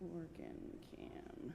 Organ can.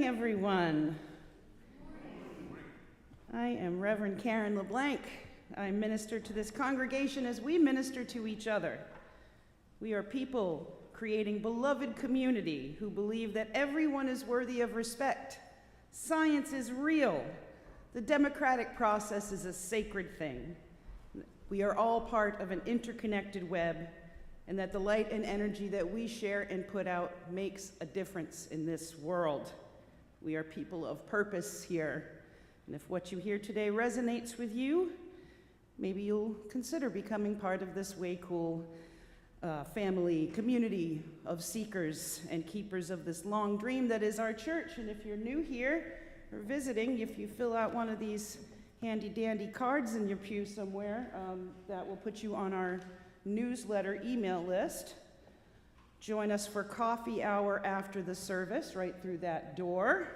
morning, everyone. I am Reverend Karen LeBlanc. I minister to this congregation as we minister to each other. We are people creating beloved community who believe that everyone is worthy of respect. Science is real. The democratic process is a sacred thing. We are all part of an interconnected web, and that the light and energy that we share and put out makes a difference in this world. We are people of purpose here, and if what you hear today resonates with you, maybe you'll consider becoming part of this way cool family, community of seekers and keepers of this long dream that is our church. And if you're new here or visiting, if you fill out one of these handy dandy cards in your pew somewhere, that will put you on our newsletter email list. Join us for coffee hour after the service, right through that door.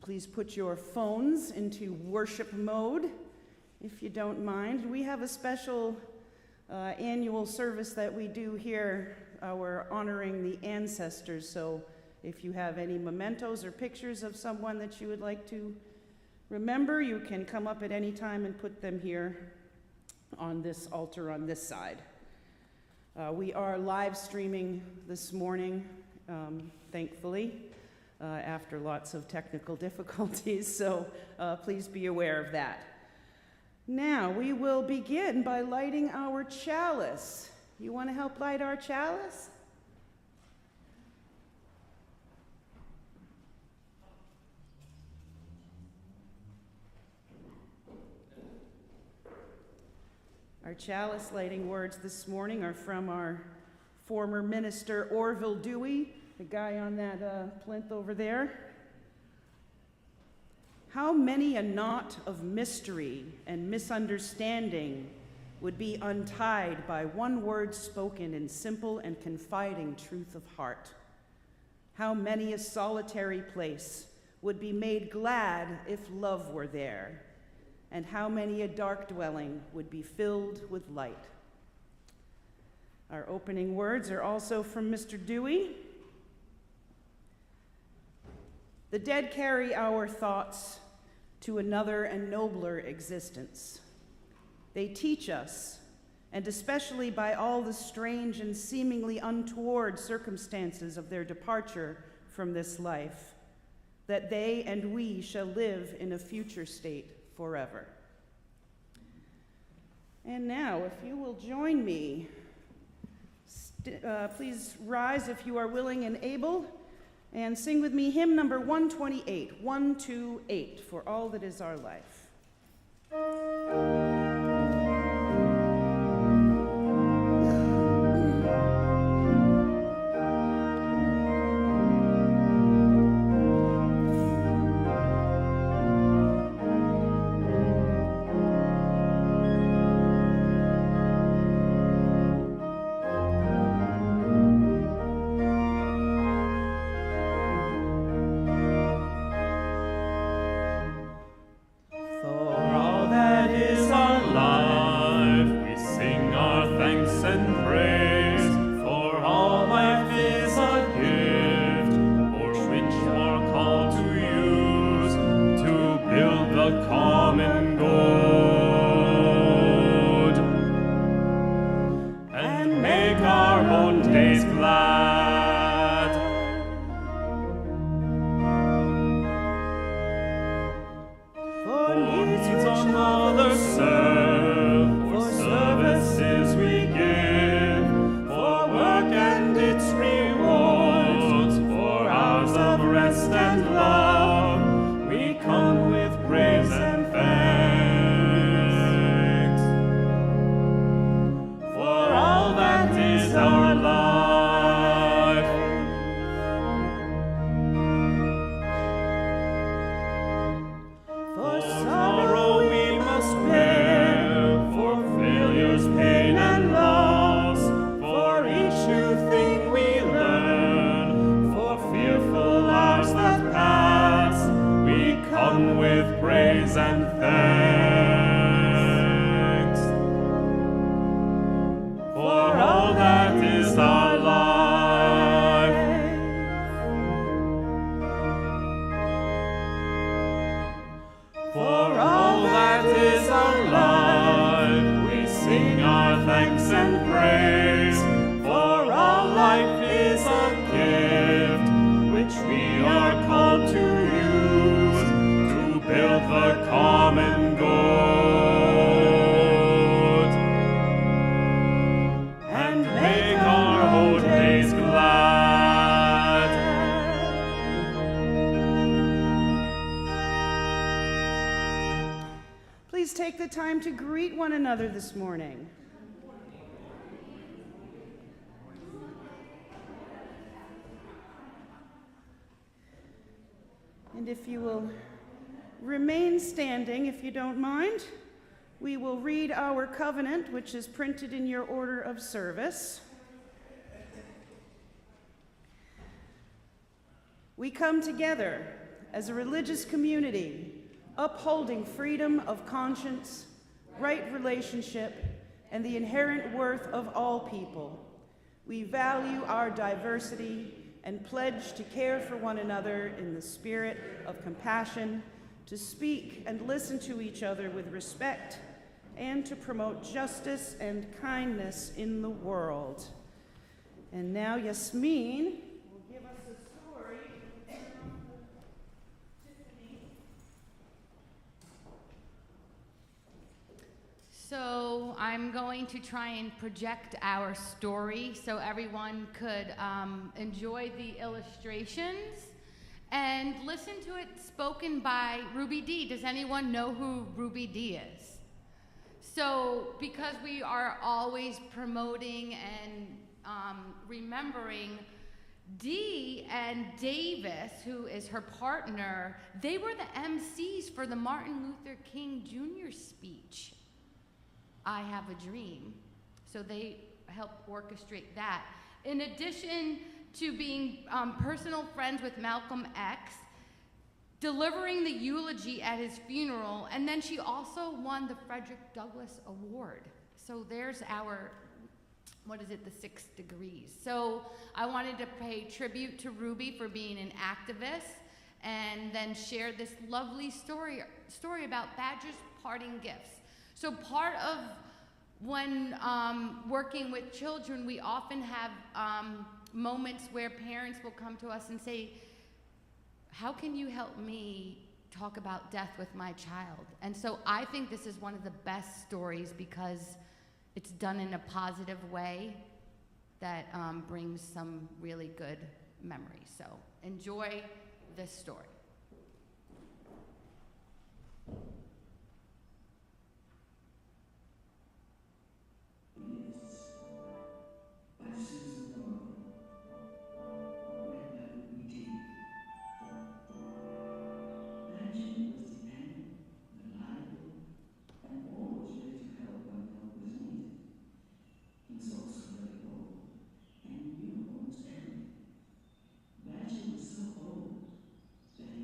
Please put your phones into worship mode, if you don't mind. We have a special annual service that we do here. We're honoring the ancestors, so if you have any mementos or pictures of someone that you would like to remember, you can come up at any time and put them here on this altar on this side. We are live streaming this morning, thankfully, after lots of technical difficulties, so please be aware of that. Now, we will begin by lighting our chalice. You want to help light our chalice? Our chalice lighting words this morning are from our former minister, Orville Dewey, the guy on that plinth over there. How many a knot of mystery and misunderstanding would be untied by one word spoken in simple and confiding truth of heart? How many a solitary place would be made glad if love were there? And how many a dark dwelling would be filled with light? Our opening words are also from Mr. Dewey. The dead carry our thoughts to another and nobler existence. They teach us, and especially by all the strange and seemingly untoward circumstances of their departure from this life, that they and we shall live in a future state forever. And now, if you will join me, please rise if you are willing and able, and sing with me hymn number 128, 128, For All That Is Our Life. For all that is our life. Please take the time to greet one another this morning. And if you will remain standing, if you don't mind, we will read our covenant, which is printed in your order of service. We come together as a religious community, upholding freedom of conscience, right relationship, and the inherent worth of all people. We value our diversity and pledge to care for one another in the spirit of compassion, to speak and listen to each other with respect, and to promote justice and kindness in the world. And now Yasmin will give us a story. So I'm going to try and project our story so everyone could enjoy the illustrations and listen to it spoken by Ruby Dee. Does anyone know who Ruby Dee is? So because we are always promoting and remembering Dee and Davis, who is her partner, they were the MCs for the Martin Luther King Jr. speech, I Have a Dream. So they helped orchestrate that. In addition to being personal friends with Malcolm X, delivering the eulogy at his funeral, and then she also won the Frederick Douglass Award. So there's our, the 6 degrees. So I wanted to pay tribute to Ruby for being an activist, and then share this lovely story about Badger's parting gifts. So part of when working with children, we often have moments where parents will come to us and say, how can you help me talk about death with my child? And so I think this is one of the best stories because it's done in a positive way that brings some really good memories. So enjoy this story. So old that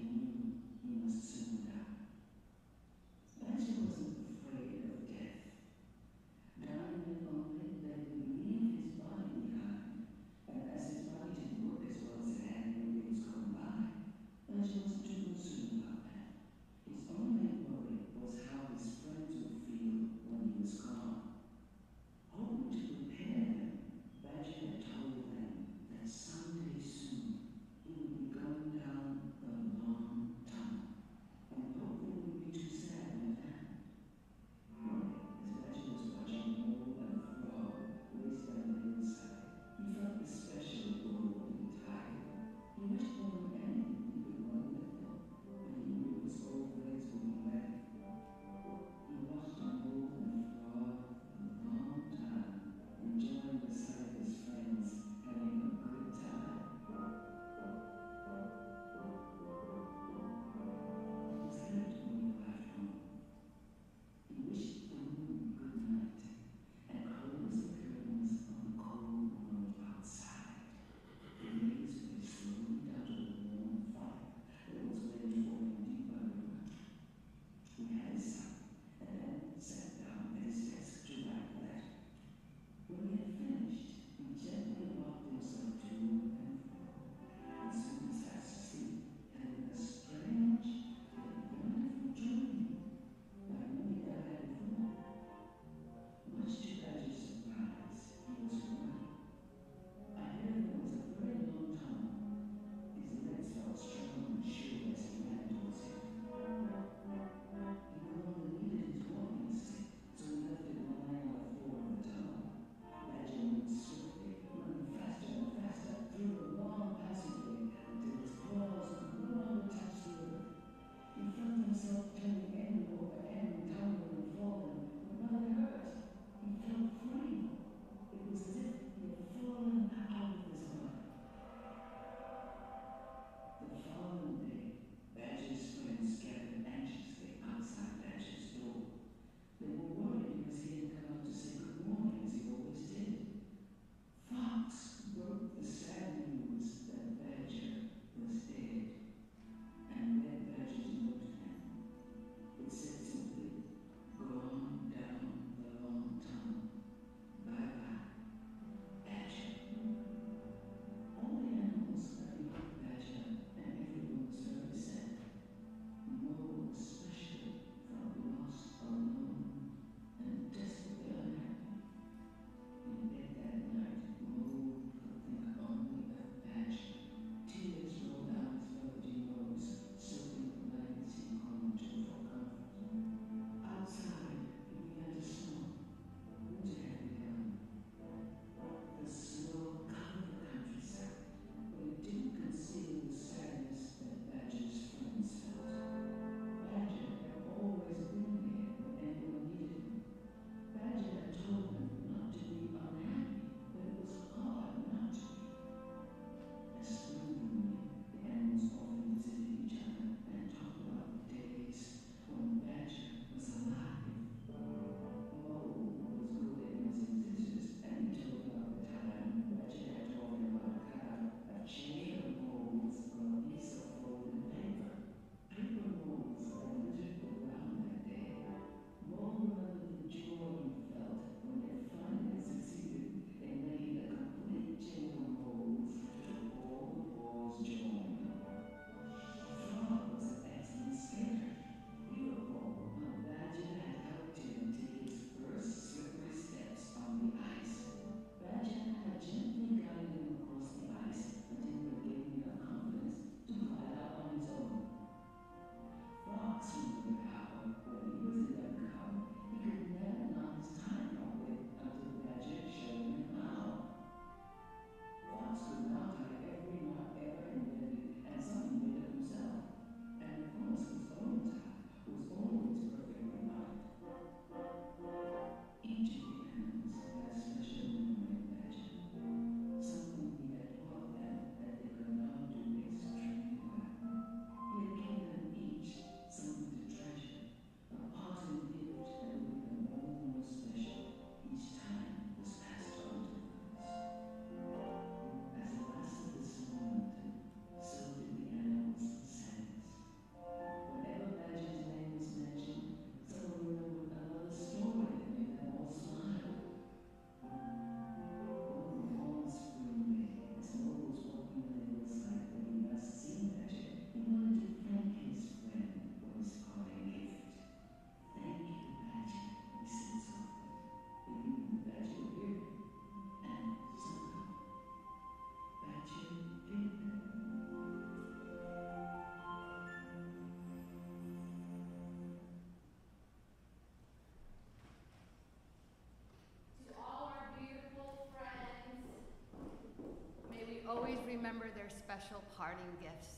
special parting gifts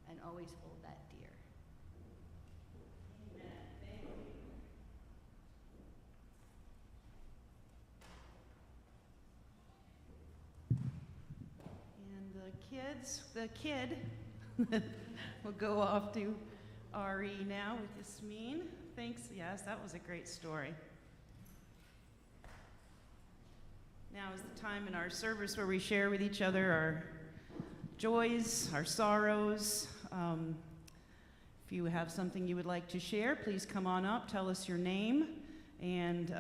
and always hold that dear. Amen. Thank you. And the kid will go off to RE now with Yasmin. Thanks. Yes, that was a great story. Now is the time in our service where we share with each other our joys, our sorrows. If you have something you would like to share, please come on up, tell us your name, and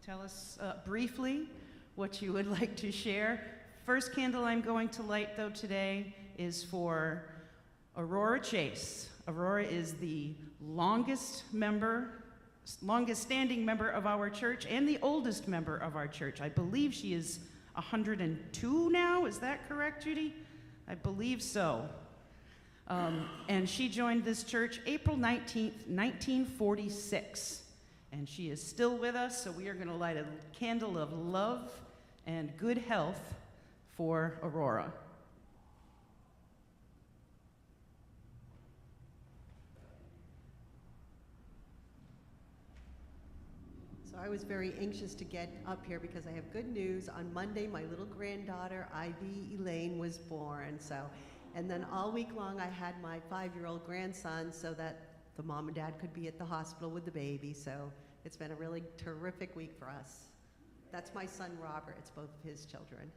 tell us briefly what you would like to share. First candle I'm going to light, though, today is for Aurora Chase. Aurora is the longest standing member of our church and the oldest member of our church. I believe she is 102 now. Is that correct, Judy? I believe so. And she joined this church April 19th, 1946. And she is still with us, so we are going to light a candle of love and good health for Aurora. So I was very anxious to get up here because I have good news. On Monday, my little granddaughter, Ivy Elaine, was born. And then all week long, I had my 5-year-old grandson so that the mom and dad could be at the hospital with the baby. So it's been a really terrific week for us. That's my son, Robert. It's both of his children.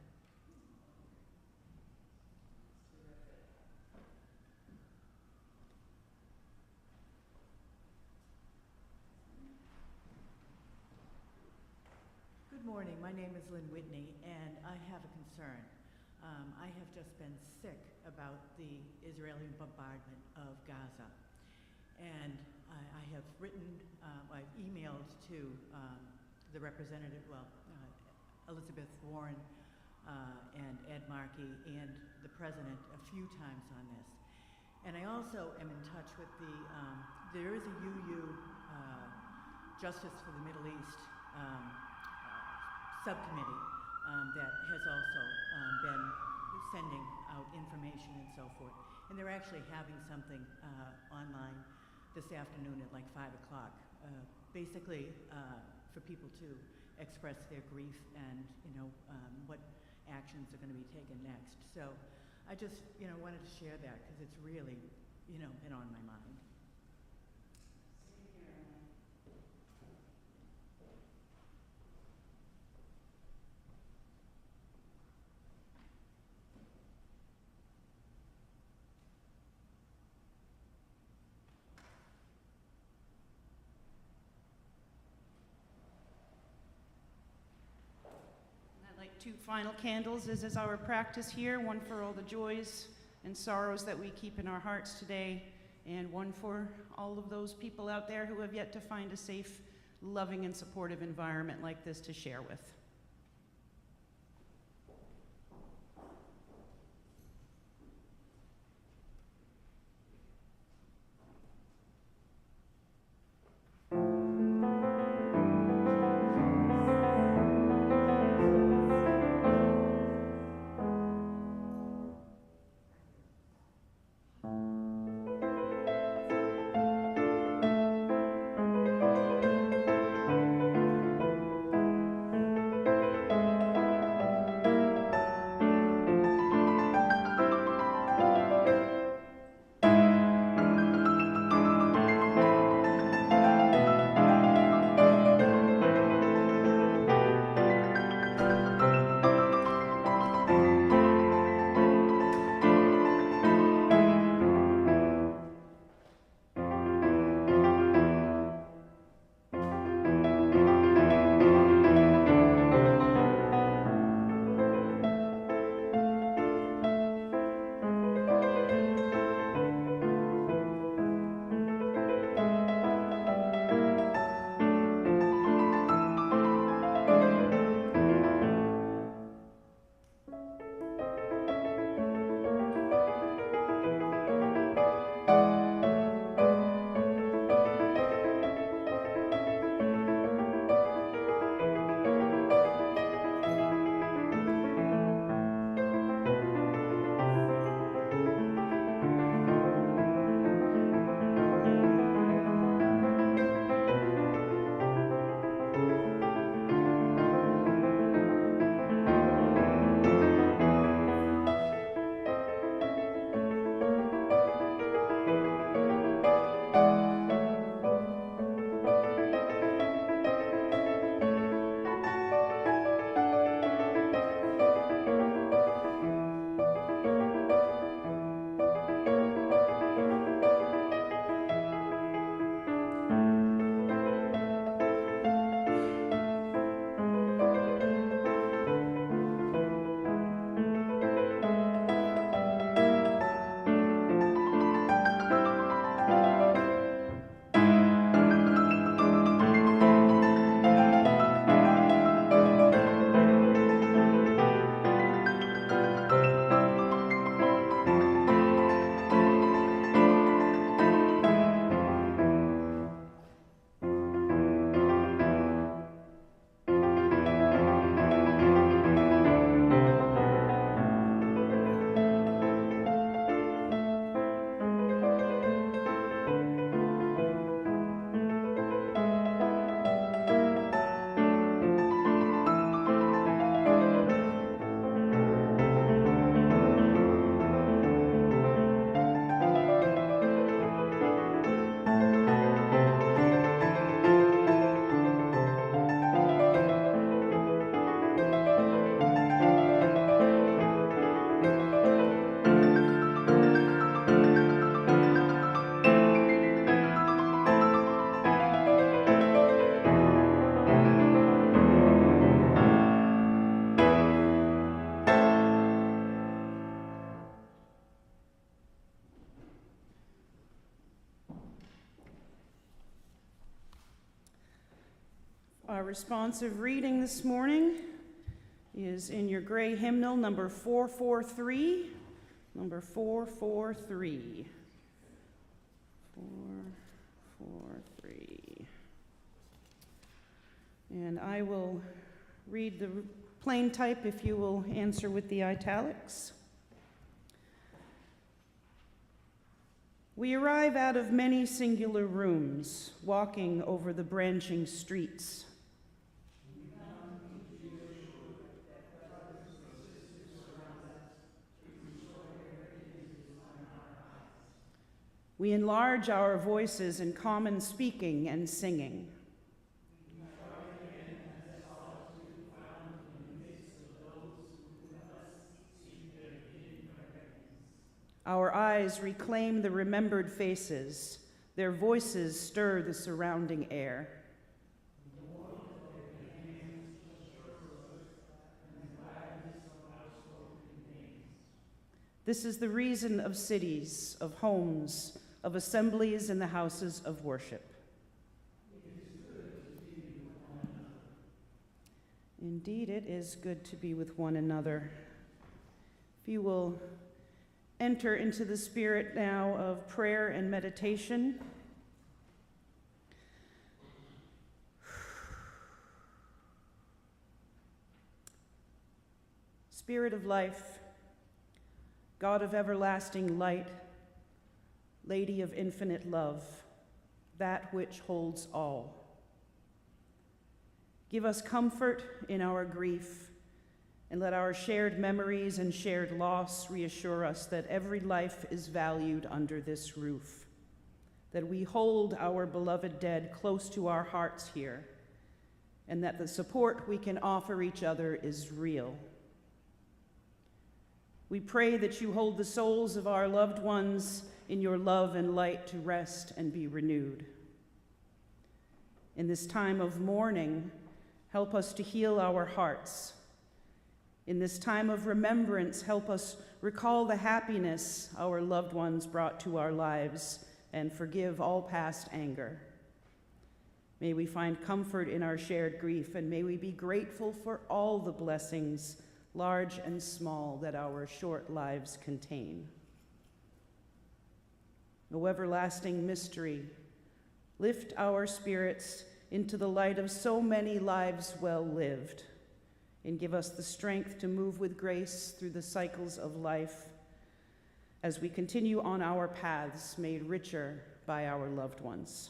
Good morning. My name is Lynn Whitney, and I have a concern. I have just been sick about the Israeli bombardment of Gaza. And I have written, I've emailed to the representative, Elizabeth Warren and Ed Markey and the president a few times on this. And I also am in touch with there is a UU Justice for the Middle East subcommittee that has also been sending out information and so forth. And they're actually having something online this afternoon at like 5 o'clock, basically for people to express their grief and what actions are going to be taken next. So I just wanted to share that because it's really been on my mind. Two final candles, as is our practice here, one for all the joys and sorrows that we keep in our hearts today, and one for all of those people out there who have yet to find a safe, loving, and supportive environment like this to share with. Our responsive reading this morning is in your gray hymnal, number 443. Number 443. 443. And I will read the plain type if you will answer with the italics. We arrive out of many singular rooms, walking over the branching streets. We enlarge our voices in common speaking and singing. Our eyes reclaim the remembered faces. Their voices stir the surrounding air. This is the reason of cities, of homes, of assemblies in the houses of worship. Indeed, it is good to be with one another. If you will enter into the spirit now of prayer and meditation. Spirit of life, God of everlasting light, Lady of infinite love, that which holds all. Give us comfort in our grief, and let our shared memories and shared loss reassure us that every life is valued under this roof, that we hold our beloved dead close to our hearts here, and that the support we can offer each other is real. We pray that you hold the souls of our loved ones in your love and light to rest and be renewed. In this time of mourning, help us to heal our hearts. In this time of remembrance, help us recall the happiness our loved ones brought to our lives and forgive all past anger. May we find comfort in our shared grief, and may we be grateful for all the blessings, large and small, that our short lives contain. O everlasting mystery, lift our spirits into the light of so many lives well lived, and give us the strength to move with grace through the cycles of life as we continue on our paths made richer by our loved ones.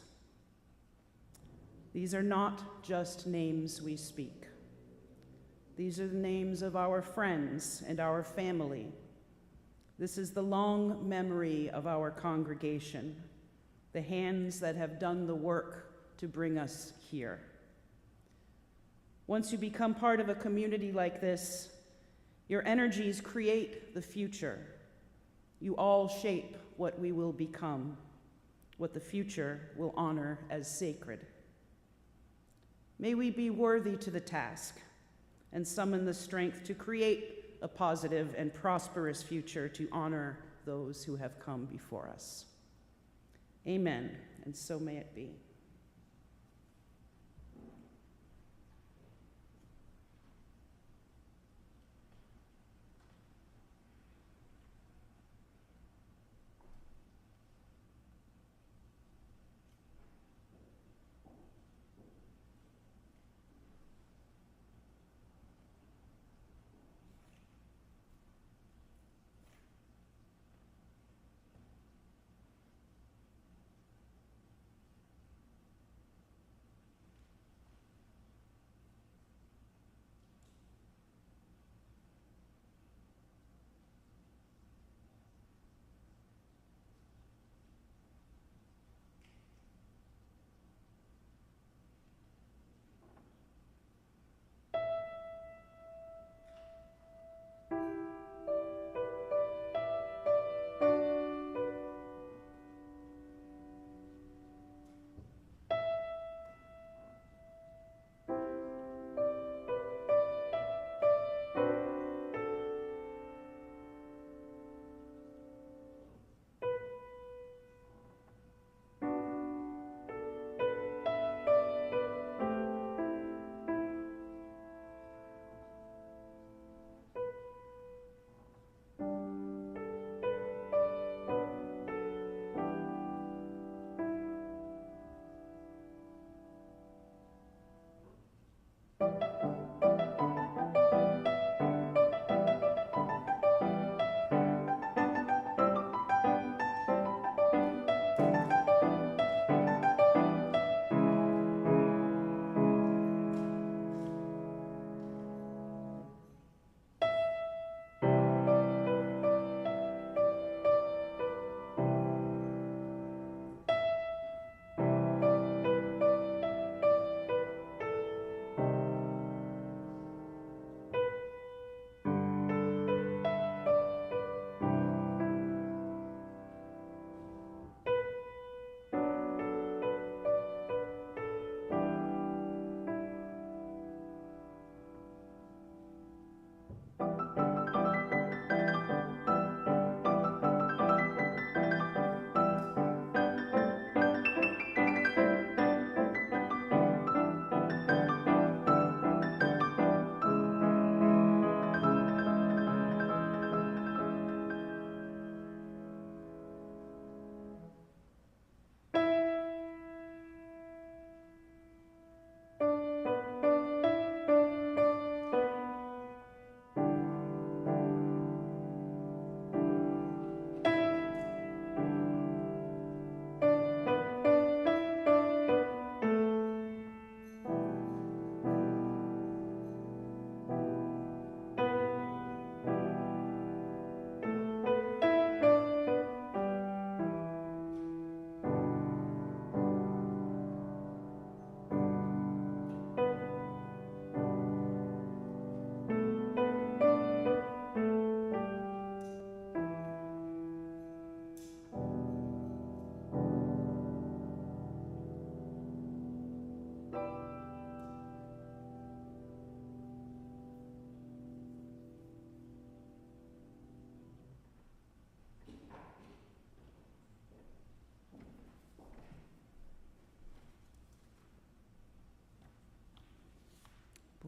These are not just names we speak. These are the names of our friends and our family. This is the long memory of our congregation, the hands that have done the work to bring us here. Once you become part of a community like this, your energies create the future. You all shape what we will become, what the future will honor as sacred. May we be worthy to the task and summon the strength to create a positive and prosperous future to honor those who have come before us. Amen, and so may it be.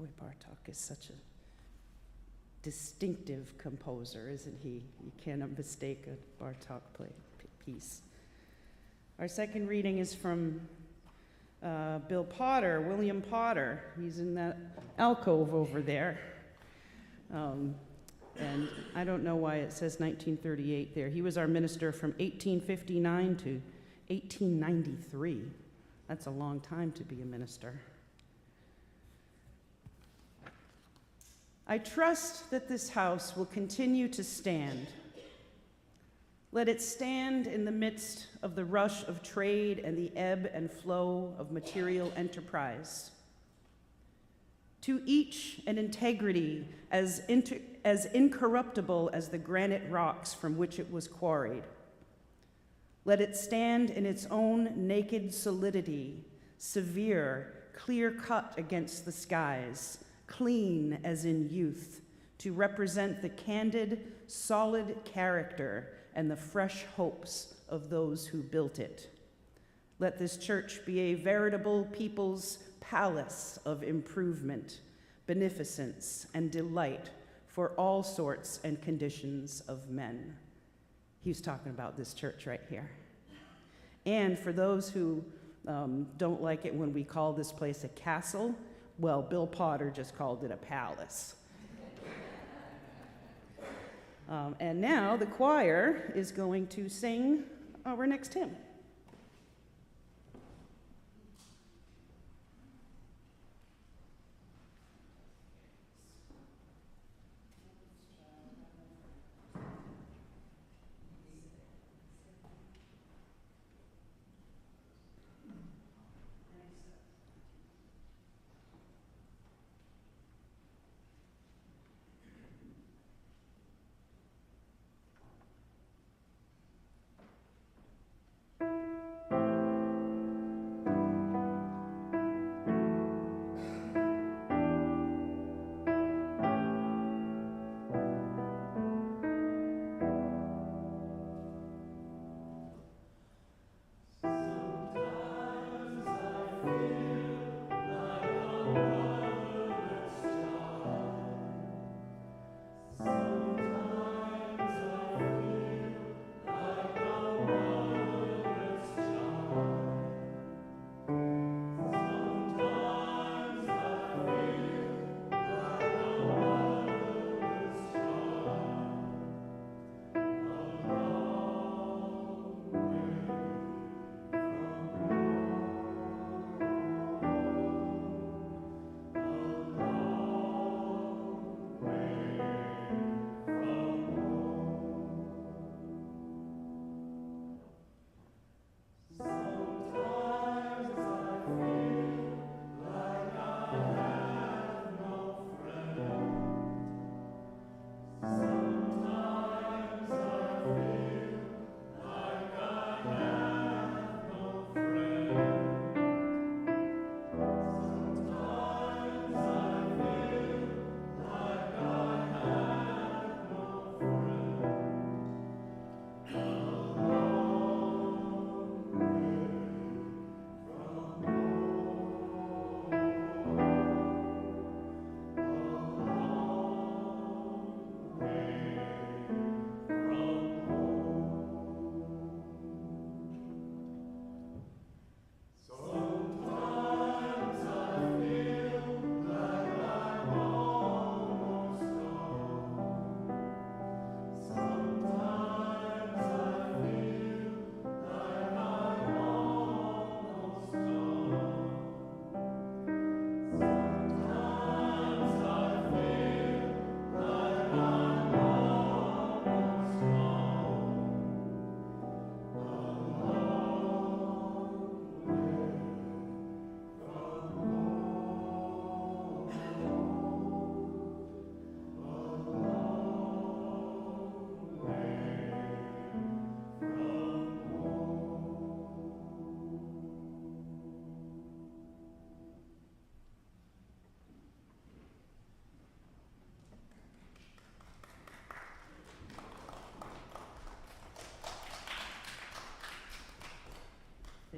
Boy, Bartok is such a distinctive composer, isn't he? You cannot mistake a Bartok piece. Our second reading is from Bill Potter, William Potter. He's in that alcove over there. And I don't know why it says 1938 there. He was our minister from 1859 to 1893. That's a long time to be a minister. I trust that this house will continue to stand. Let it stand in the midst of the rush of trade and the ebb and flow of material enterprise. To each an integrity as incorruptible as the granite rocks from which it was quarried. Let it stand in its own naked solidity, severe, clear-cut against the skies, clean as in youth, to represent the candid, solid character and the fresh hopes of those who built it. Let this church be a veritable people's palace of improvement, beneficence, and delight for all sorts and conditions of men. He was talking about this church right here. And for those who don't like it when we call this place a castle, well, Bill Potter just called it a palace. And now the choir is going to sing our next hymn.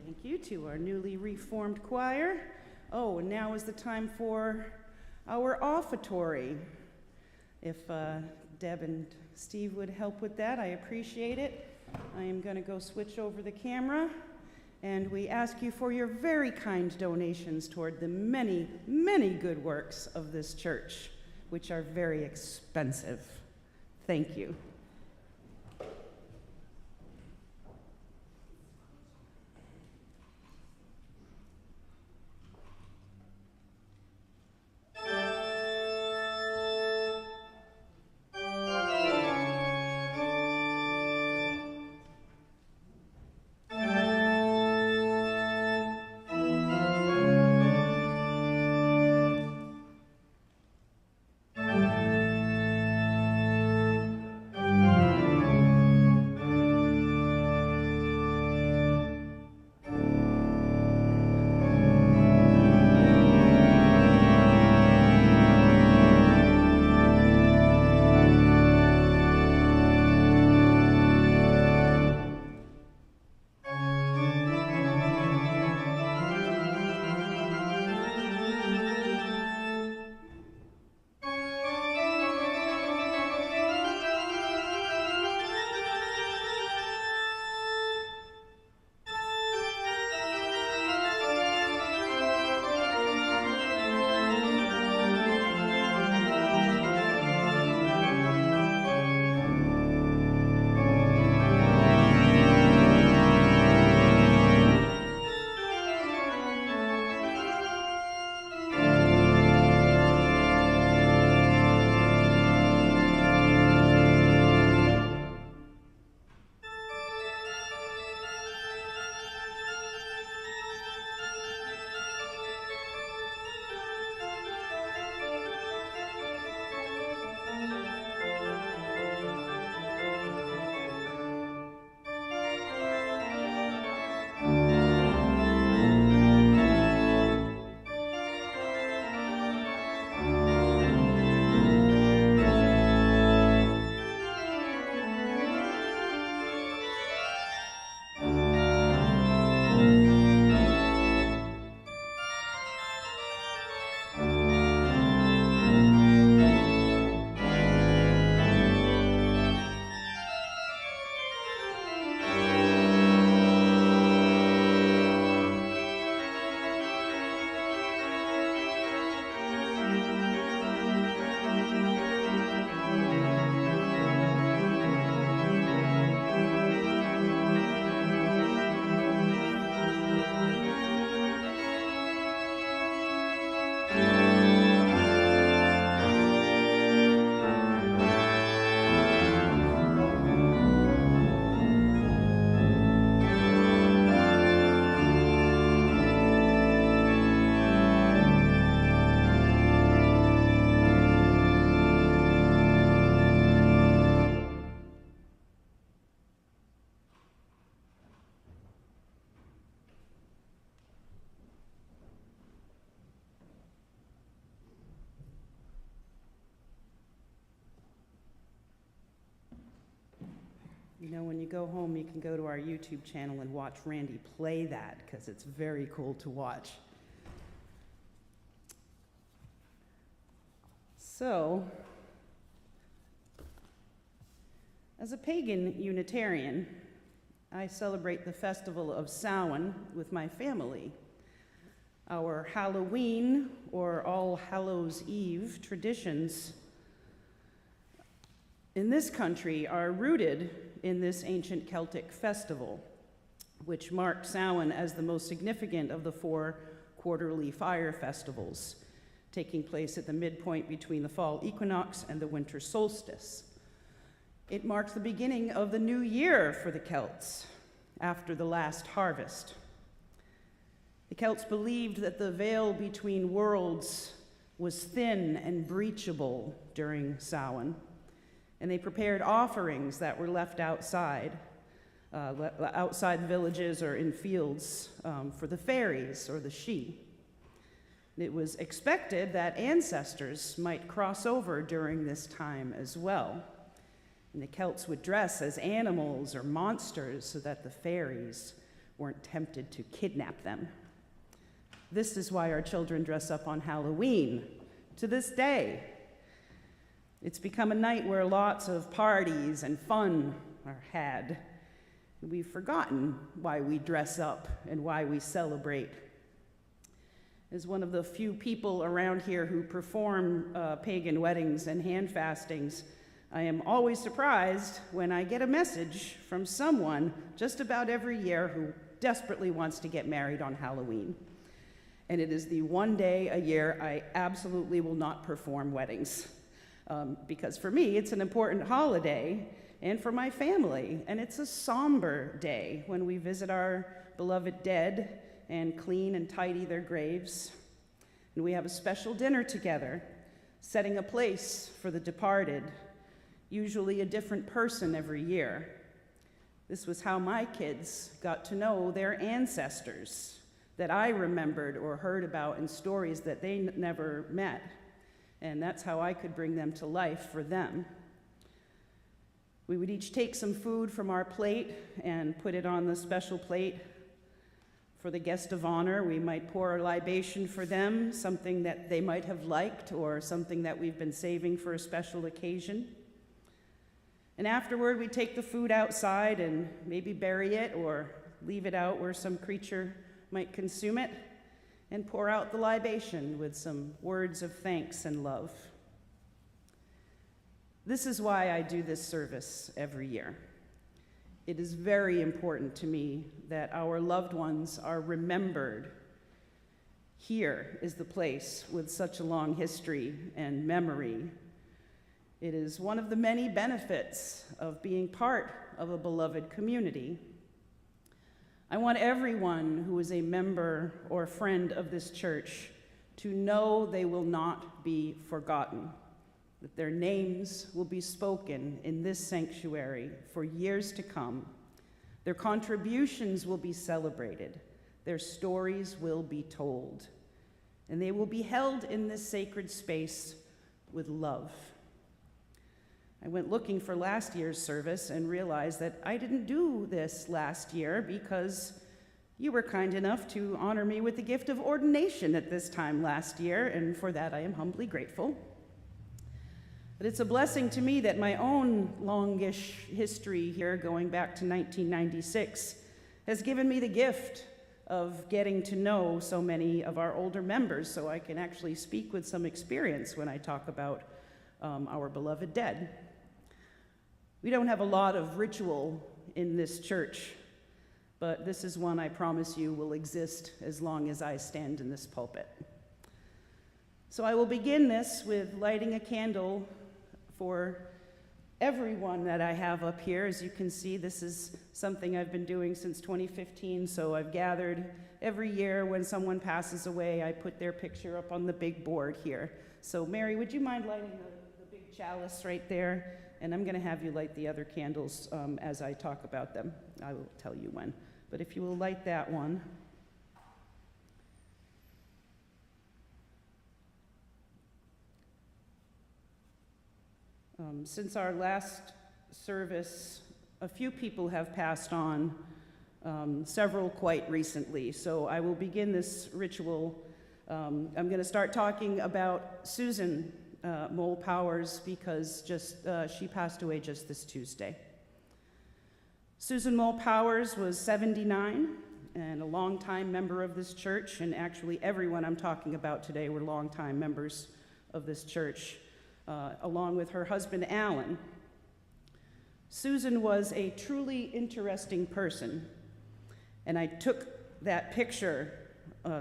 Thank you to our newly reformed choir. Oh, and now is the time for our offertory. If Deb and Steve would help with that, I appreciate it. I am going to go switch over the camera, and we ask you for your very kind donations toward the many, many good works of this church, which are very expensive. Thank you. You know, when you go home, you can go to our YouTube channel and watch Randy play that, because it's very cool to watch. So, as a pagan Unitarian, I celebrate the festival of Samhain with my family. Our Halloween, or All Hallows Eve, traditions in this country are rooted in this ancient Celtic festival, which marked Samhain as the most significant of the 4 quarterly fire festivals, taking place at the midpoint between the fall equinox and the winter solstice. It marks the beginning of the new year for the Celts after the last harvest. The Celts believed that the veil between worlds was thin and breachable during Samhain, and they prepared offerings that were left outside the villages or in fields for the fairies or the Sidhe. It was expected that ancestors might cross over during this time as well, and the Celts would dress as animals or monsters so that the fairies weren't tempted to kidnap them. This is why our children dress up on Halloween, to this day. It's become a night where lots of parties and fun are had. We've forgotten why we dress up and why we celebrate. As one of the few people around here who perform pagan weddings and hand fastings, I am always surprised when I get a message from someone just about every year who desperately wants to get married on Halloween. And it is the one day a year I absolutely will not perform weddings. Because for me, it's an important holiday, and for my family, and it's a somber day when we visit our beloved dead and clean and tidy their graves. And we have a special dinner together, setting a place for the departed, usually a different person every year. This was how my kids got to know their ancestors that I remembered or heard about in stories that they never met. And that's how I could bring them to life for them. We would each take some food from our plate and put it on the special plate. For the guest of honor, we might pour a libation for them, something that they might have liked or something that we've been saving for a special occasion. And afterward, we take the food outside and maybe bury it or leave it out where some creature might consume it, and pour out the libation with some words of thanks and love. This is why I do this service every year. It is very important to me that our loved ones are remembered. Here is the place with such a long history and memory. It is one of the many benefits of being part of a beloved community. I want everyone who is a member or friend of this church to know they will not be forgotten, that their names will be spoken in this sanctuary for years to come. Their contributions will be celebrated. Their stories will be told. And they will be held in this sacred space with love. I went looking for last year's service and realized that I didn't do this last year because you were kind enough to honor me with the gift of ordination at this time last year, and for that I am humbly grateful. But it's a blessing to me that my own longish history here, going back to 1996, has given me the gift of getting to know so many of our older members, so I can actually speak with some experience when I talk about our beloved dead. We don't have a lot of ritual in this church, but this is one I promise you will exist as long as I stand in this pulpit. So I will begin this with lighting a candle for everyone that I have up here. As you can see, this is something I've been doing since 2015, so I've gathered every year when someone passes away, I put their picture up on the big board here. So Mary, would you mind lighting the big chalice right there? And I'm going to have you light the other candles as I talk about them. I will tell you when. But if you will light that one. Since our last service, a few people have passed on, several quite recently. So I will begin this ritual. I'm going to start talking about Susan Mole Powers because she passed away just this Tuesday. Susan Mole Powers was 79 and a longtime member of this church, and actually everyone I'm talking about today were longtime members of this church, along with her husband, Alan. Susan was a truly interesting person, and I took that picture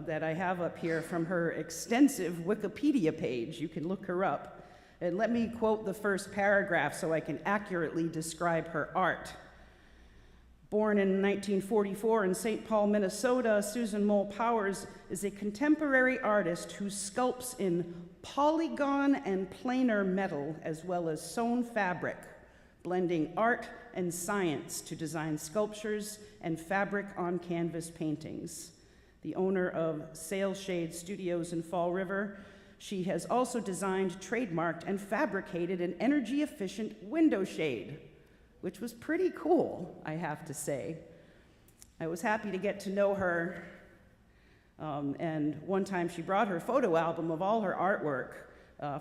that I have up here from her extensive Wikipedia page. You can look her up. And let me quote the first paragraph so I can accurately describe her art. Born in 1944 in St. Paul, Minnesota, Susan Mole Powers is a contemporary artist who sculpts in polygon and planar metal as well as sewn fabric, blending art and science to design sculptures and fabric on canvas paintings. The owner of Sail Shade Studios in Fall River, she has also designed, trademarked, and fabricated an energy-efficient window shade, which was pretty cool, I have to say. I was happy to get to know her, and one time she brought her photo album of all her artwork,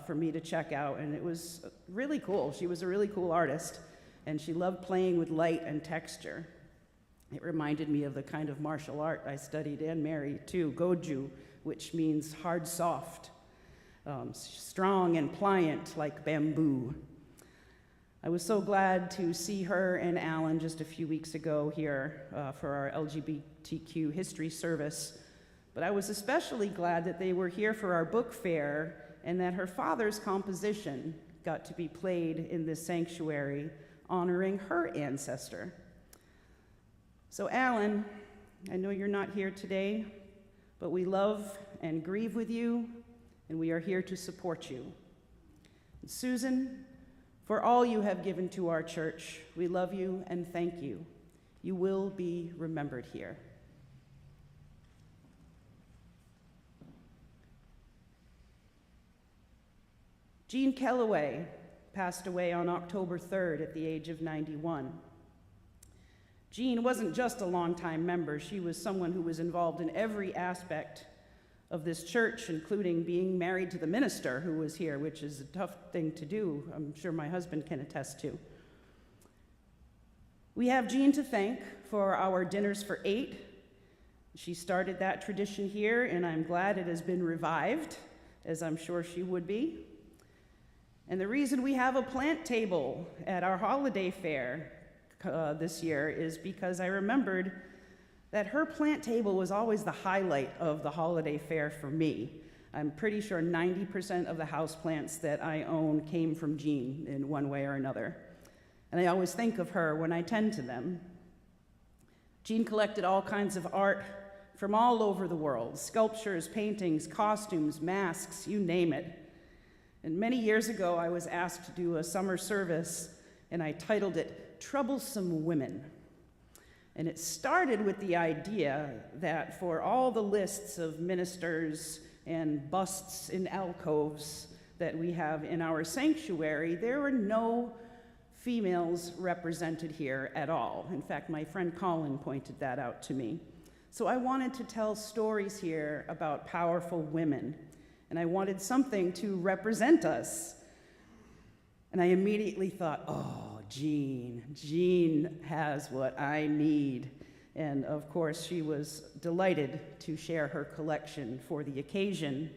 for me to check out, and it was really cool. She was a really cool artist, and she loved playing with light and texture. It reminded me of the kind of martial art I studied and married too, Goju, which means hard, soft, strong and pliant like bamboo. I was so glad to see her and Alan just a few weeks ago here for our LGBTQ history service, but I was especially glad that they were here for our book fair and that her father's composition got to be played in this sanctuary, honoring her ancestor. So Alan, I know you're not here today, but we love and grieve with you, and we are here to support you. And Susan, for all you have given to our church, we love you and thank you. You will be remembered here. Jean Kellaway passed away on October 3rd at the age of 91. Jean wasn't just a longtime member, she was someone who was involved in every aspect of this church, including being married to the minister who was here, which is a tough thing to do, I'm sure my husband can attest to. We have Jean to thank for our dinners for 8. She started that tradition here, and I'm glad it has been revived, as I'm sure she would be. And the reason we have a plant table at our holiday fair this year is because I remembered that her plant table was always the highlight of the holiday fair for me. I'm pretty sure 90% of the houseplants that I own came from Jean in one way or another. And I always think of her when I tend to them. Jean collected all kinds of art from all over the world, sculptures, paintings, costumes, masks, you name it. And many years ago, I was asked to do a summer service, and I titled it Troublesome Women. And it started with the idea that for all the lists of ministers and busts in alcoves that we have in our sanctuary, there were no females represented here at all. In fact, my friend Colin pointed that out to me. So I wanted to tell stories here about powerful women, and I wanted something to represent us. And I immediately thought, oh, Jean has what I need. And of course, she was delighted to share her collection for the occasion.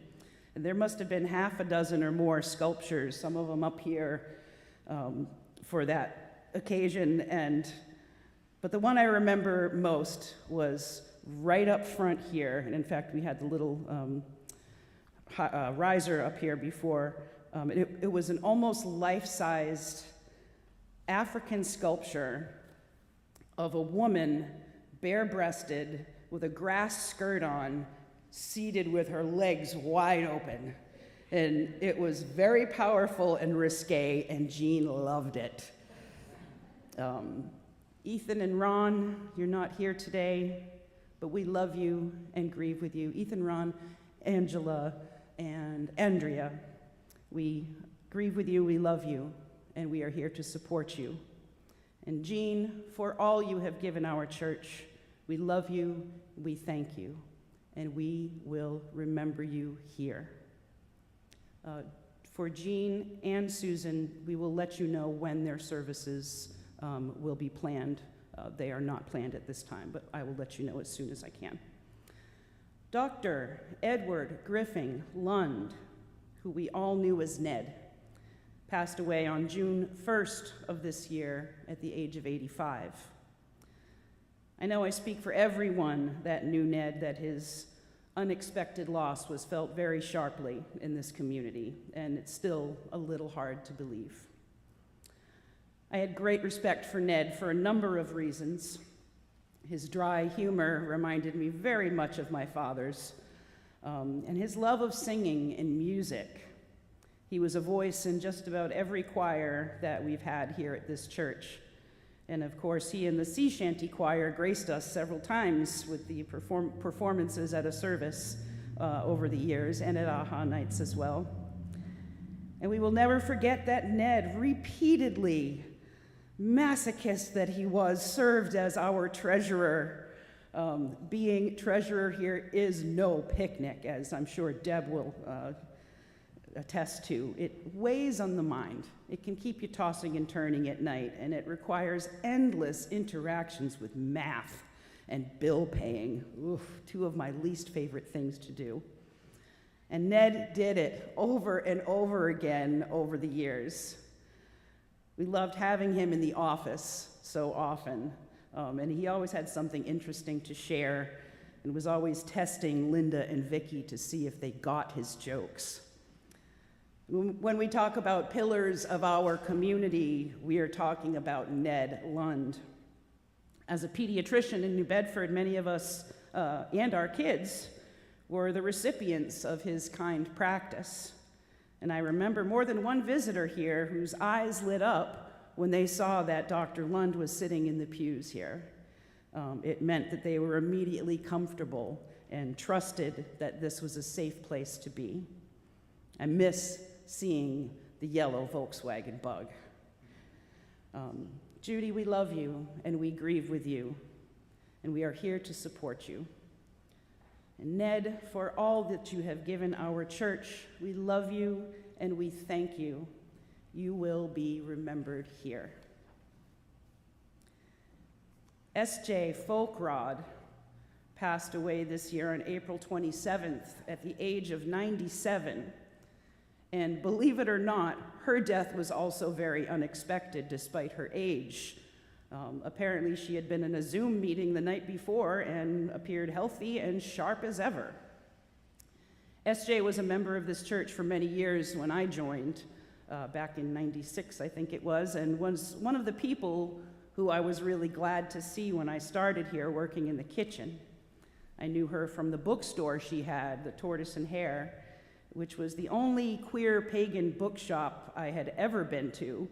And there must have been half a dozen or more sculptures, some of them up here for that occasion. But the one I remember most was right up front here. And in fact, we had the little riser up here before. It was an almost life-sized African sculpture of a woman bare-breasted with a grass skirt on, seated with her legs wide open. And it was very powerful and risque, and Jean loved it. Ethan and Ron, you're not here today, but we love you and grieve with you. Ethan, Ron, Angela, and Andrea, we grieve with you, we love you, and we are here to support you. And Jean, for all you have given our church, we love you, we thank you, and we will remember you here. For Jean and Susan, we will let you know when their services will be planned. They are not planned at this time, but I will let you know as soon as I can. Dr. Edward Griffin Lund, who we all knew as Ned, passed away on June 1st of this year at the age of 85. I know I speak for everyone that knew Ned that his unexpected loss was felt very sharply in this community, and it's still a little hard to believe. I had great respect for Ned for a number of reasons. His dry humor reminded me very much of my father's, and his love of singing and music. He was a voice in just about every choir that we've had here at this church. And of course, he and the sea shanty choir graced us several times with the performances at a service over the years, and at AHA nights as well. And we will never forget that Ned repeatedly, masochist that he was, served as our treasurer. Being treasurer here is no picnic, as I'm sure Deb will attest to, it weighs on the mind. It can keep you tossing and turning at night, and it requires endless interactions with math and bill paying. Oof, two of my least favorite things to do. And Ned did it over and over again over the years. We loved having him in the office so often, and he always had something interesting to share and was always testing Linda and Vicky to see if they got his jokes. When we talk about pillars of our community, we are talking about Ned Lund. As a pediatrician in New Bedford, many of us and our kids were the recipients of his kind practice. And I remember more than one visitor here whose eyes lit up when they saw that Dr. Lund was sitting in the pews here. It meant that they were immediately comfortable and trusted that this was a safe place to be. I miss seeing the yellow Volkswagen Bug. Judy, we love you and we grieve with you, and we are here to support you. And Ned, for all that you have given our church, we love you and we thank you. You will be remembered here. S.J. Folkrod passed away this year on April 27th at the age of 97. And believe it or not, her death was also very unexpected despite her age. Apparently, she had been in a Zoom meeting the night before and appeared healthy and sharp as ever. SJ was a member of this church for many years when I joined, back in '96, I think it was, and was one of the people who I was really glad to see when I started here working in the kitchen. I knew her from the bookstore she had, the Tortoise and Hare, which was the only queer pagan bookshop I had ever been to,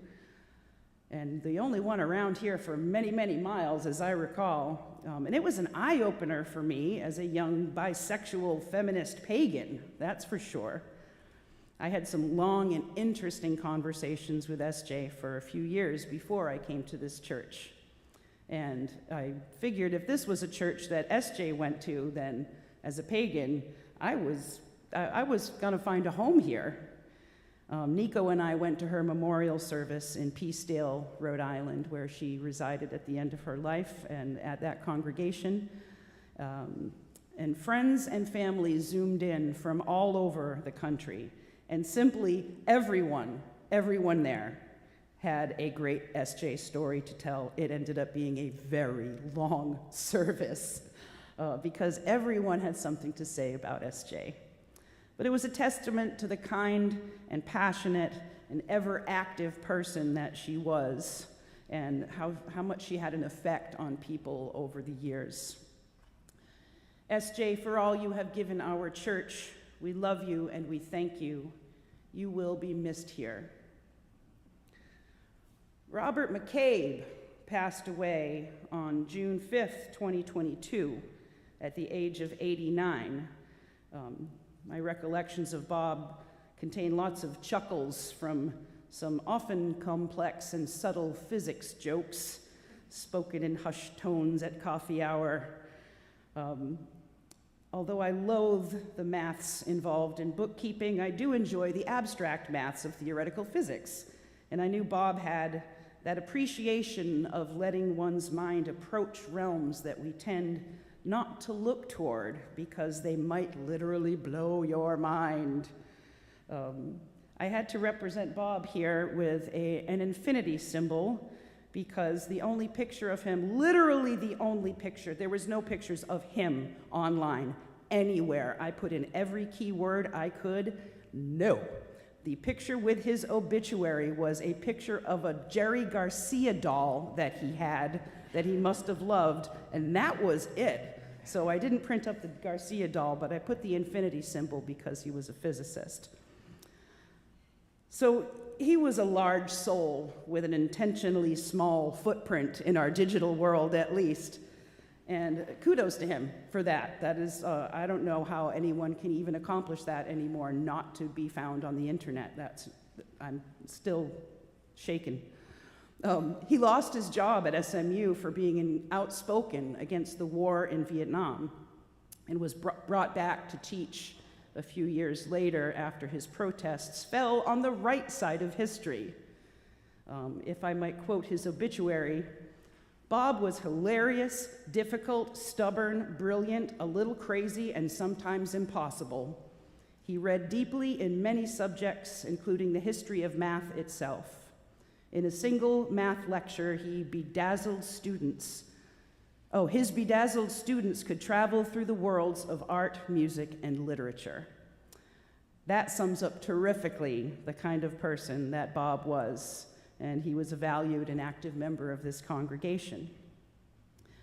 and the only one around here for many, many miles, as I recall. And it was an eye-opener for me as a young bisexual feminist pagan, that's for sure. I had some long and interesting conversations with SJ for a few years before I came to this church. And I figured if this was a church that SJ went to, then as a pagan, I was gonna find a home here. Nico and I went to her memorial service in Peacedale, Rhode Island, where she resided at the end of her life, and at that congregation. And friends and family zoomed in from all over the country, and simply everyone there had a great SJ story to tell. It ended up being a very long service because everyone had something to say about SJ. But it was a testament to the kind and passionate and ever-active person that she was, and how much she had an effect on people over the years. SJ, for all you have given our church, we love you and we thank you. You will be missed here. Robert McCabe passed away on June 5th, 2022, at the age of 89. My recollections of Bob contain lots of chuckles from some often complex and subtle physics jokes spoken in hushed tones at coffee hour. Although I loathe the maths involved in bookkeeping, I do enjoy the abstract maths of theoretical physics. And I knew Bob had that appreciation of letting one's mind approach realms that we tend not to look toward because they might literally blow your mind. I had to represent Bob here with an infinity symbol because the only picture of him, literally the only picture, there was no pictures of him online anywhere. I put in every keyword I could, no. The picture with his obituary was a picture of a Jerry Garcia doll that he had, that he must have loved, and that was it. So I didn't print up the Garcia doll, but I put the infinity symbol because he was a physicist. So he was a large soul with an intentionally small footprint in our digital world, at least. And kudos to him for that. That is, I don't know how anyone can even accomplish that anymore, not to be found on the internet. I'm still shaken. He lost his job at SMU for being outspoken against the war in Vietnam and was brought back to teach a few years later after his protests, fell on the right side of history. If I might quote his obituary, Bob was hilarious, difficult, stubborn, brilliant, a little crazy, and sometimes impossible. He read deeply in many subjects, including the history of math itself. In a single math lecture, he bedazzled students. His bedazzled students could travel through the worlds of art, music, and literature. That sums up terrifically the kind of person that Bob was, and he was a valued and active member of this congregation.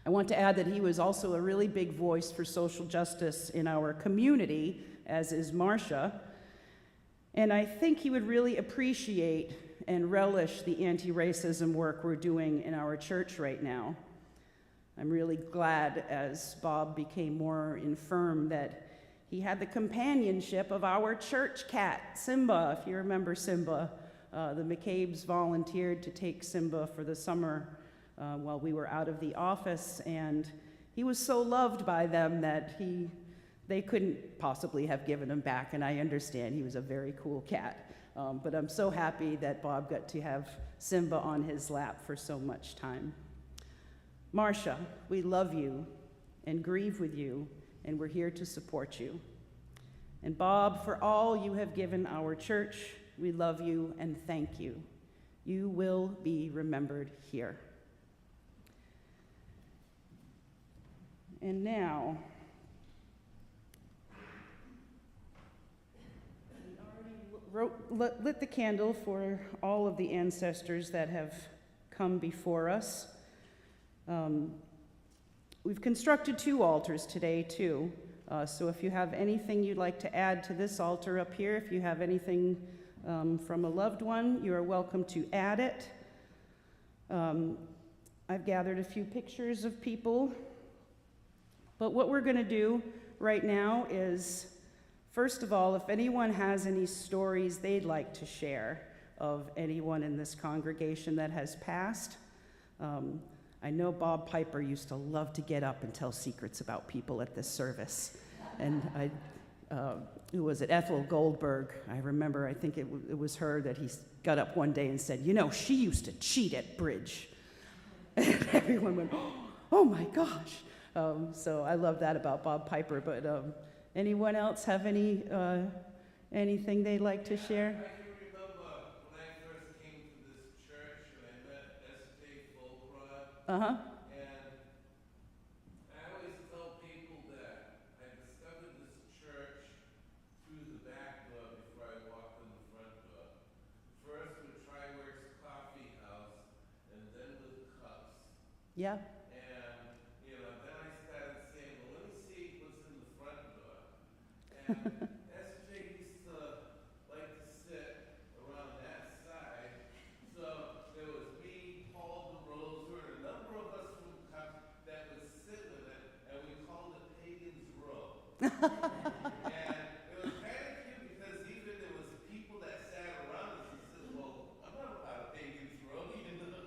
I want to add that he was also a really big voice for social justice in our community, as is Marcia, and I think he would really appreciate and relish the anti-racism work we're doing in our church right now. I'm really glad, as Bob became more infirm, that he had the companionship of our church cat, Simba. If you remember Simba, the McCabe's volunteered to take Simba for the summer while we were out of the office, and he was so loved by them that they couldn't possibly have given him back, and I understand he was a very cool cat. But I'm so happy that Bob got to have Simba on his lap for so much time. Marcia, we love you and grieve with you, and we're here to support you. And Bob, for all you have given our church, we love you and thank you. You will be remembered here. And now, we already lit the candle for all of the ancestors that have come before us. We've constructed 2 altars today, too. So if you have anything you'd like to add to this altar up here, if you have anything from a loved one, you are welcome to add it. I've gathered a few pictures of people. But what we're going to do right now is, first of all, if anyone has any stories they'd like to share of anyone in this congregation that has passed, I know Bob Piper used to love to get up and tell secrets about people at this service. And who was it? Ethel Goldberg. I remember, I think it was her that he got up one day and said, you know, she used to cheat at bridge. And everyone went, oh my gosh. So I love that about Bob Piper. But anyone else have anything they'd like to share? Uh-huh. And I always tell people that I discovered this church through the back door before I walked in the front door. First with Triworks Coffee House, and then with Cups. Yeah. And, you know, then I started saying, well, let me see what's in the front door. And SJ used to like to sit around that side. So there was me, Paul DeRose, there were a number of us from Cups that would sit with it, and we called it Pagan's Row. And it was kind of cute because even there was people that sat around us and said, well, I'm not about Pagan's Row. You know,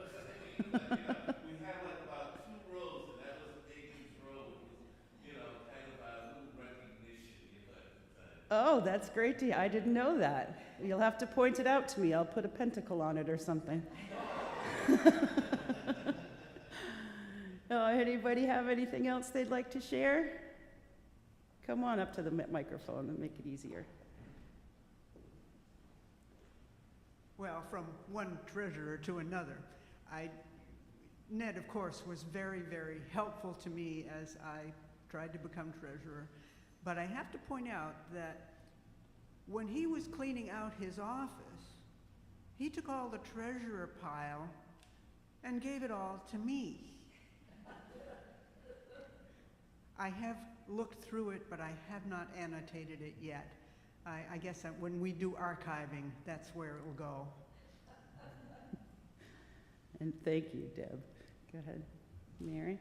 we had like about 2 rows, and that was Pagan's Row, which was, you know, kind of a little recognition, you know, at the time. Oh, that's great to hear. I didn't know that. You'll have to point it out to me. I'll put a pentacle on it or something. Anybody have anything else they'd like to share? Come on up to the microphone and make it easier. Well, from one treasurer to another. Ned, of course, was very, very helpful to me as I tried to become treasurer. But I have to point out that when he was cleaning out his office, he took all the treasurer pile and gave it all to me. I have looked through it, but I have not annotated it yet. I guess that when we do archiving, that's where it will go. And thank you, Deb. Go ahead, Mary.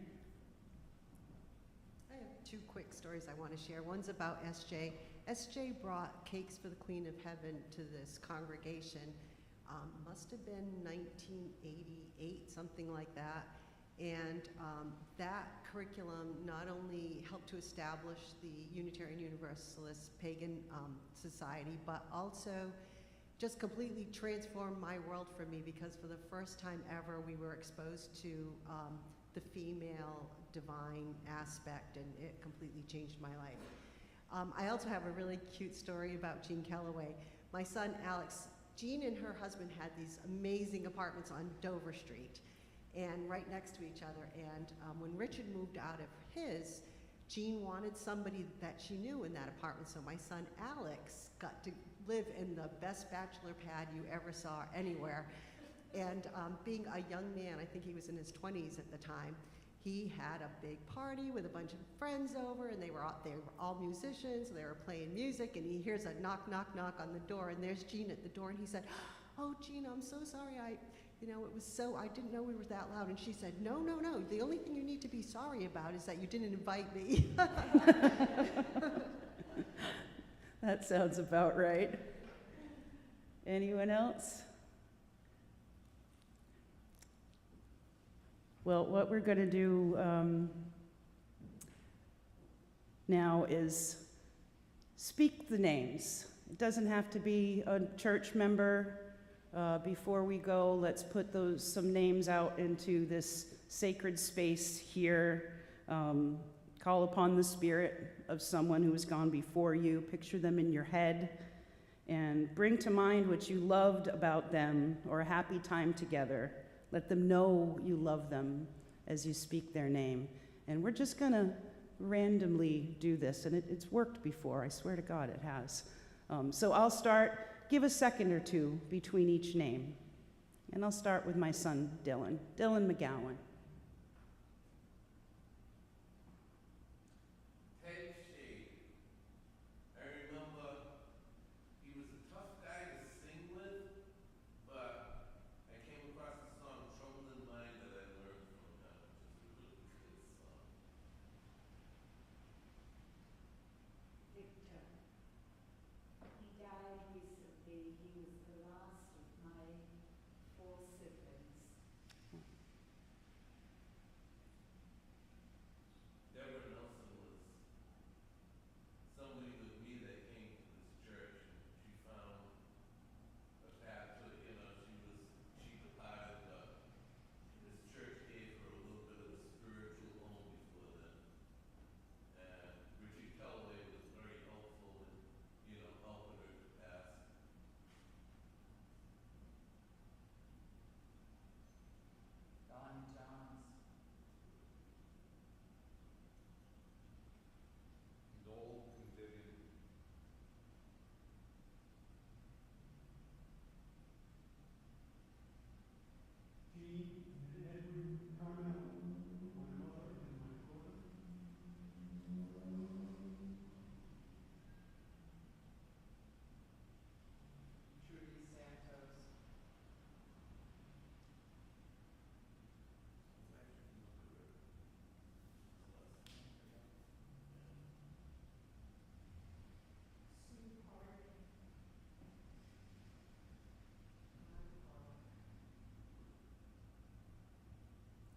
I have 2 quick stories I want to share. One's about SJ. SJ brought Cakes for the Queen of Heaven to this congregation. Must have been 1988, something like that. And that curriculum not only helped to establish the Unitarian Universalist Pagan Society, but also just completely transformed my world for me, because for the first time ever we were exposed to the female divine aspect, and it completely changed my life. I also have a really cute story about Jean Kellaway. My son Alex, Jean and her husband had these amazing apartments on Dover Street, and right next to each other. And when Richard moved out of his, Jean wanted somebody that she knew in that apartment, so my son Alex got to live in the best bachelor pad you ever saw anywhere. And being a young man, I think he was in his 20s at the time, he had a big party with a bunch of friends over, and they were all musicians, they were playing music, and he hears a knock, knock, knock on the door, and there's Jean at the door, and he said, "Oh, Jean, I'm so sorry, I didn't know we were that loud." And she said, no, the only thing you need to be sorry about is that you didn't invite me. That sounds about right. Anyone else? Well, what we're going to do now is speak the names. It doesn't have to be a church member. Before we go, let's put some names out into this sacred space here. Call upon the spirit of someone who has gone before you. Picture them in your head and bring to mind what you loved about them or a happy time together. Let them know you love them as you speak their name. And we're just going to randomly do this, and it's worked before. I swear to God it has. So I'll start. Give a second or two between each name. And I'll start with my son, Dylan McGowan.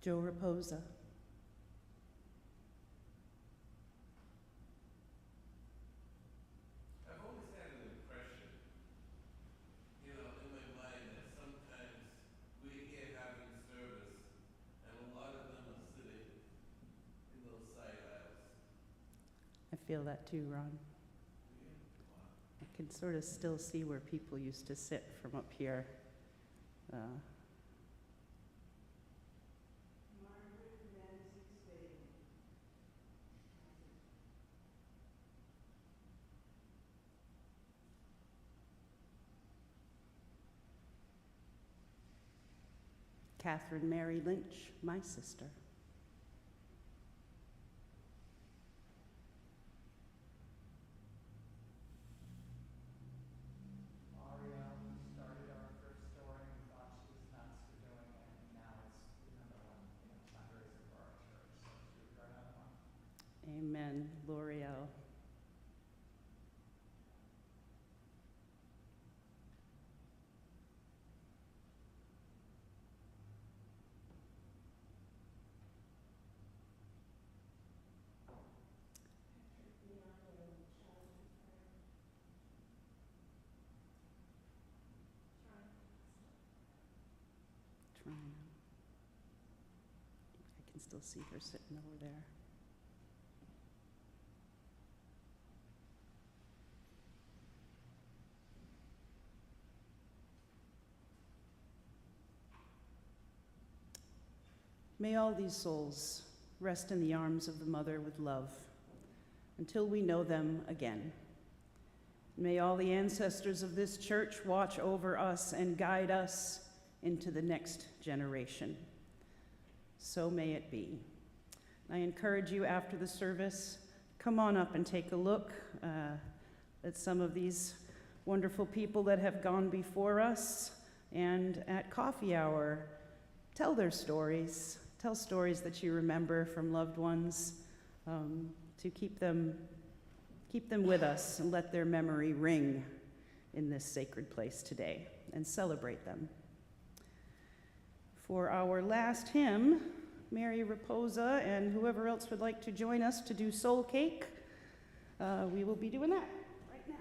Joe Raposa. I've always had an impression, in my mind that sometimes we're here having service and a lot of them are sitting in those side aisles. I feel that too, Ron. I can sort of still see where people used to sit from up here. Catherine Mary Lynch, my sister. Maria started our first story and we thought she was nuts for doing it, and now it's the number one fundraiser for our church, so she would go another one. Amen. L'Oreal. can still see her sitting over there. May all these souls rest in the arms of the Mother with love until we know them again. May all the ancestors of this church watch over us and guide us into the next generation. So may it be. I encourage you after the service, come on up and take a look at some of these wonderful people that have gone before us, and at coffee hour, tell their stories. Tell stories that you remember from loved ones, to keep them with us and let their memory ring in this sacred place today, and celebrate them. For our last hymn, Mary Raposa and whoever else would like to join us to do Soul Cake, we will be doing that right now.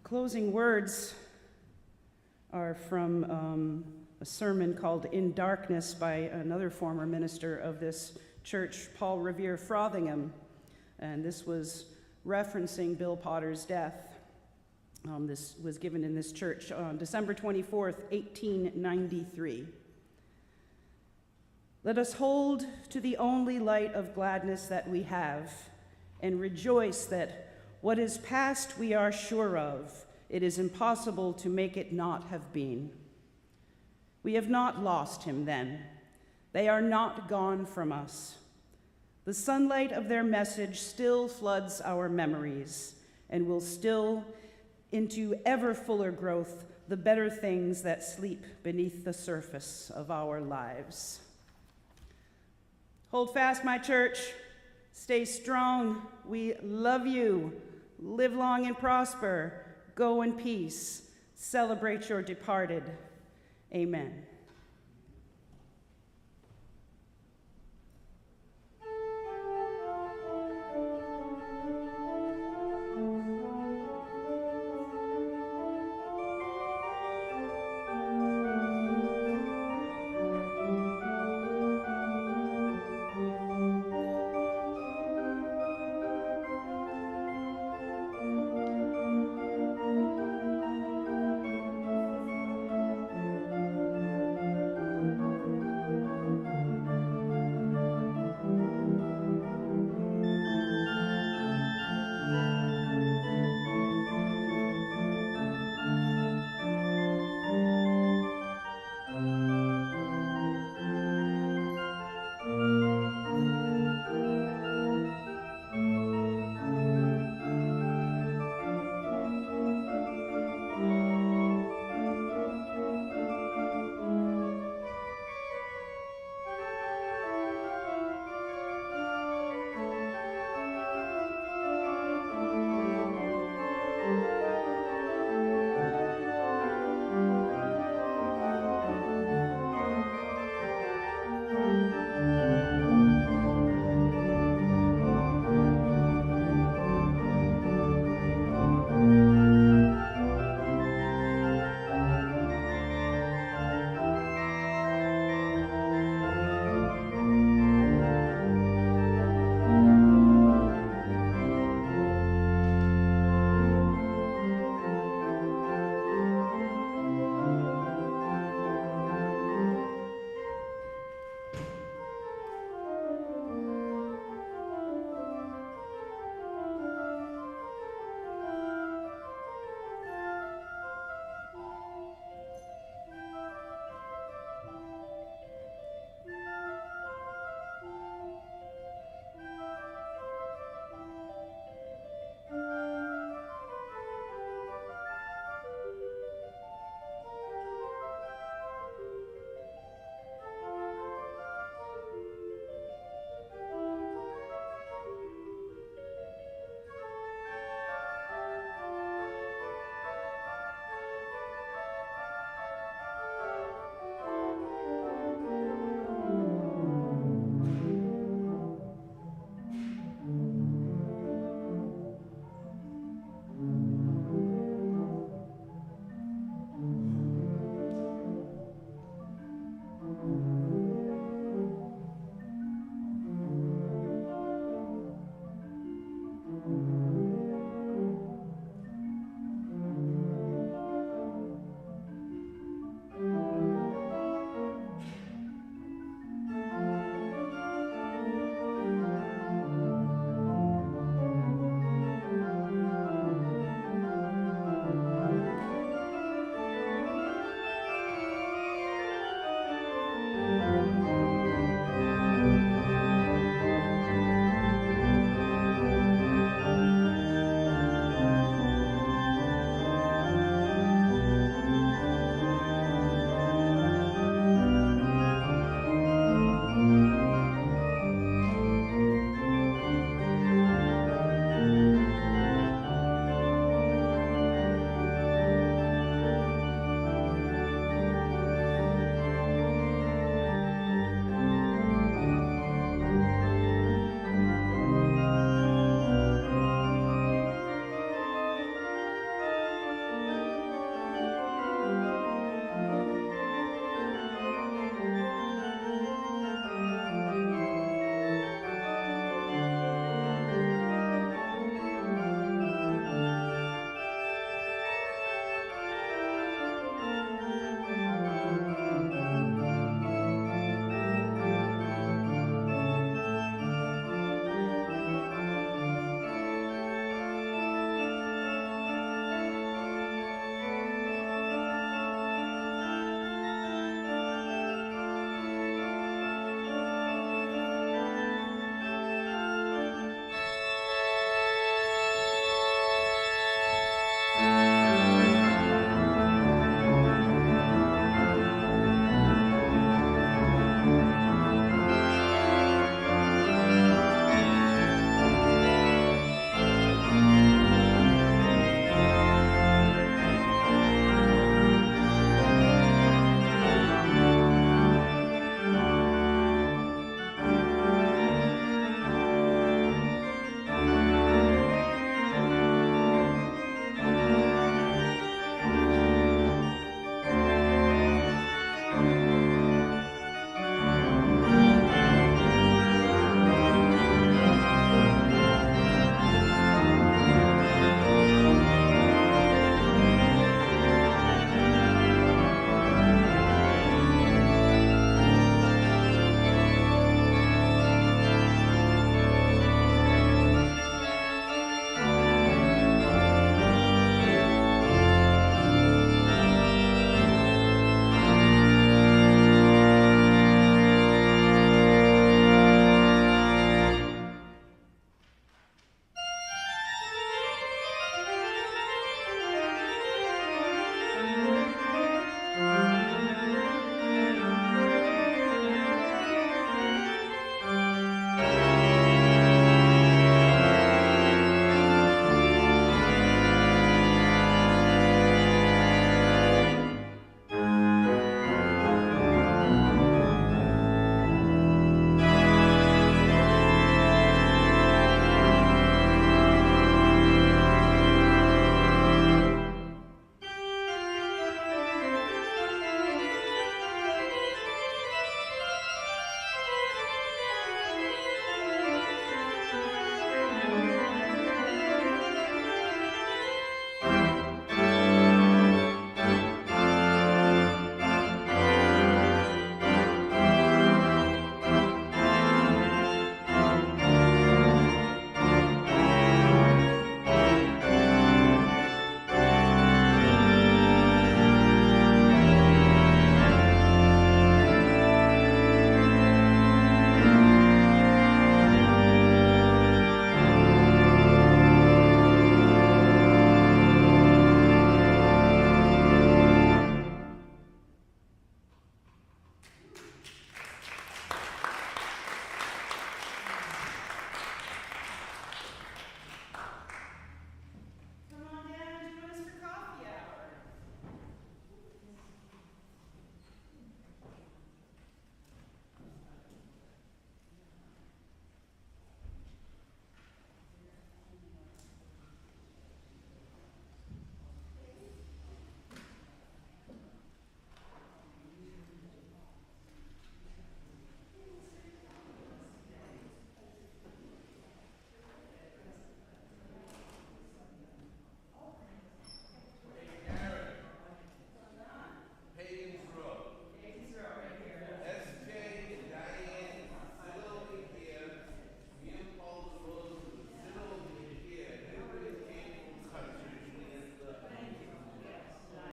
Closing words are from a sermon called In Darkness by another former minister of this church, Paul Revere Frothingham, and this was referencing Bill Potter's death. This was given in this church on December 24th, 1893. Let us hold to the only light of gladness that we have, and rejoice that what is past we are sure of. It is impossible to make it not have been. We have not lost him then. They are not gone from us. The sunlight of their message still floods our memories and will still into ever fuller growth the better things that sleep beneath the surface of our lives. Hold fast, my church. Stay strong. We love you. Live long and prosper. Go in peace. Celebrate your departed. Amen.